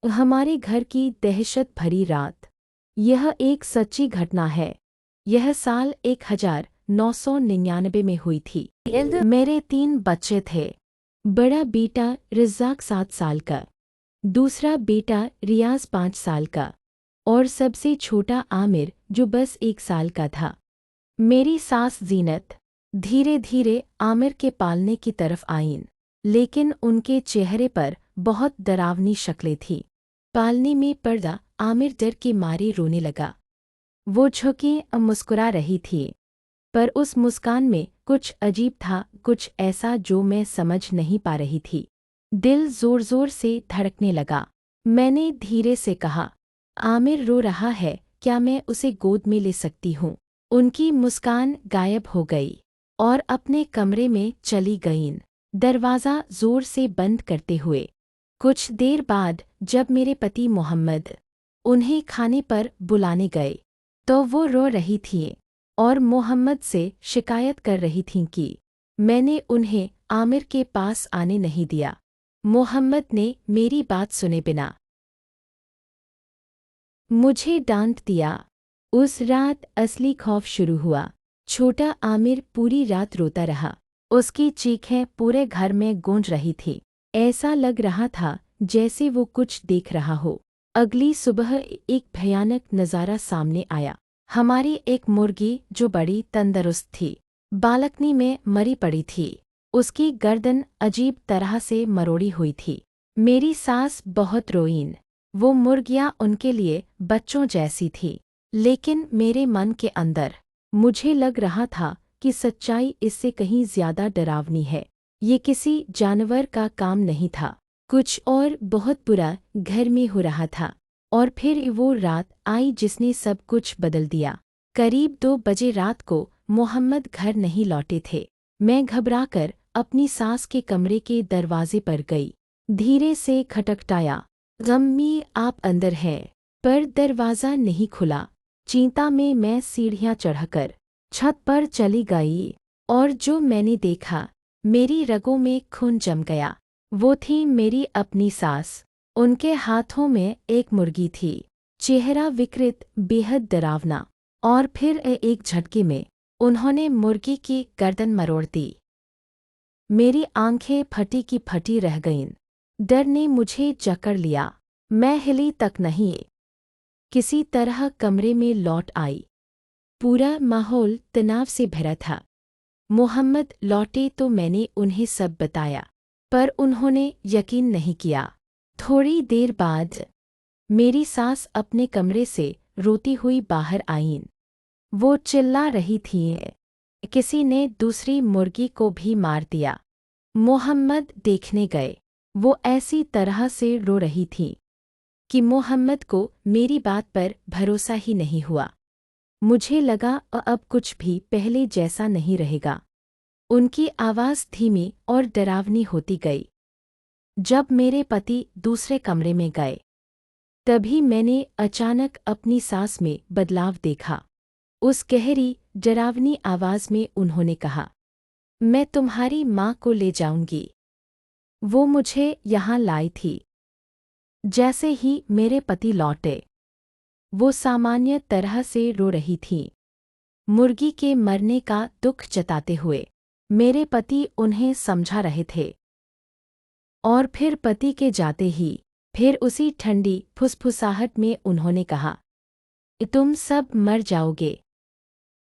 हमारे घर की दहशत भरी रात। यह एक सच्ची घटना है। यह साल 1999 में हुई थी। मेरे 3 बच्चे थे। बड़ा बेटा रज़ाक 7 साल का, दूसरा बेटा रियाज 5 साल का और सबसे छोटा आमिर जो बस 1 साल का था। मेरी सास जीनत धीरे धीरे आमिर के पालने की तरफ आईं, लेकिन उनके चेहरे पर बहुत डरावनी शक्लें थीं। पालने में पर्दा आमिर डर के मारे रोने लगा। वो झुकी मुस्कुरा रही थी, पर उस मुस्कान में कुछ अजीब था, कुछ ऐसा जो मैं समझ नहीं पा रही थी। दिल जोर जोर से धड़कने लगा। मैंने धीरे से कहा, आमिर रो रहा है, क्या मैं उसे गोद में ले सकती हूँ? उनकी मुस्कान गायब हो गई और अपने कमरे में चली गईं, दरवाज़ा जोर से बंद करते हुए। कुछ देर बाद जब मेरे पति मोहम्मद उन्हें खाने पर बुलाने गए, तो वो रो रही थीं और मोहम्मद से शिकायत कर रही थीं कि मैंने उन्हें आमिर के पास आने नहीं दिया। मोहम्मद ने मेरी बात सुने बिना मुझे डांट दिया। उस रात असली खौफ शुरू हुआ। छोटा आमिर पूरी रात रोता रहा। उसकी चीखें पूरे घर में गूंज रही थी। ऐसा लग रहा था जैसे वो कुछ देख रहा हो। अगली सुबह एक भयानक नज़ारा सामने आया। हमारी एक मुर्गी जो बड़ी तंदुरुस्त थी, बालकनी में मरी पड़ी थी। उसकी गर्दन अजीब तरह से मरोड़ी हुई थी। मेरी सास बहुत रोईं। वो मुर्गियाँ उनके लिए बच्चों जैसी थी, लेकिन मेरे मन के अंदर मुझे लग रहा था कि सच्चाई इससे कहीं ज्यादा डरावनी है। ये किसी जानवर का काम नहीं था। कुछ और बहुत बुरा घर में हो रहा था। और फिर वो रात आई जिसने सब कुछ बदल दिया। करीब 2 बजे रात को मोहम्मद घर नहीं लौटे थे। मैं घबराकर अपनी सास के कमरे के दरवाजे पर गई। धीरे से खटखटाया, अम्मी आप अंदर हैं? पर दरवाज़ा नहीं खुला। चिंता में मैं सीढ़ियाँ चढ़कर छत पर चली गई और जो मैंने देखा, मेरी रगों में खून जम गया। वो थी मेरी अपनी सास। उनके हाथों में एक मुर्गी थी, चेहरा विकृत, बेहद डरावना। और फिर एक झटके में उन्होंने मुर्गी की गर्दन मरोड़ दी। मेरी आंखें फटी की फटी रह गईं। डर ने मुझे जकड़ लिया। मैं हिली तक नहीं। किसी तरह कमरे में लौट आई। पूरा माहौल तनाव से भरा था। मोहम्मद लौटे तो मैंने उन्हें सब बताया, पर उन्होंने यकीन नहीं किया। थोड़ी देर बाद मेरी सास अपने कमरे से रोती हुई बाहर आईं। वो चिल्ला रही थी, किसी ने दूसरी मुर्गी को भी मार दिया। मोहम्मद देखने गए। वो ऐसी तरह से रो रही थी कि मोहम्मद को मेरी बात पर भरोसा ही नहीं हुआ। मुझे लगा अब कुछ भी पहले जैसा नहीं रहेगा। उनकी आवाज़ धीमी और डरावनी होती गई। जब मेरे पति दूसरे कमरे में गए, तभी मैंने अचानक अपनी सांस में बदलाव देखा। उस गहरी, डरावनी आवाज़ में उन्होंने कहा, मैं तुम्हारी माँ को ले जाऊंगी। वो मुझे यहाँ लाई थी। जैसे ही मेरे पति लौटे, वो सामान्य तरह से रो रही थी, मुर्गी के मरने का दुख जताते हुए। मेरे पति उन्हें समझा रहे थे। और फिर पति के जाते ही, फिर उसी ठंडी फुसफुसाहट में उन्होंने कहा, तुम सब मर जाओगे।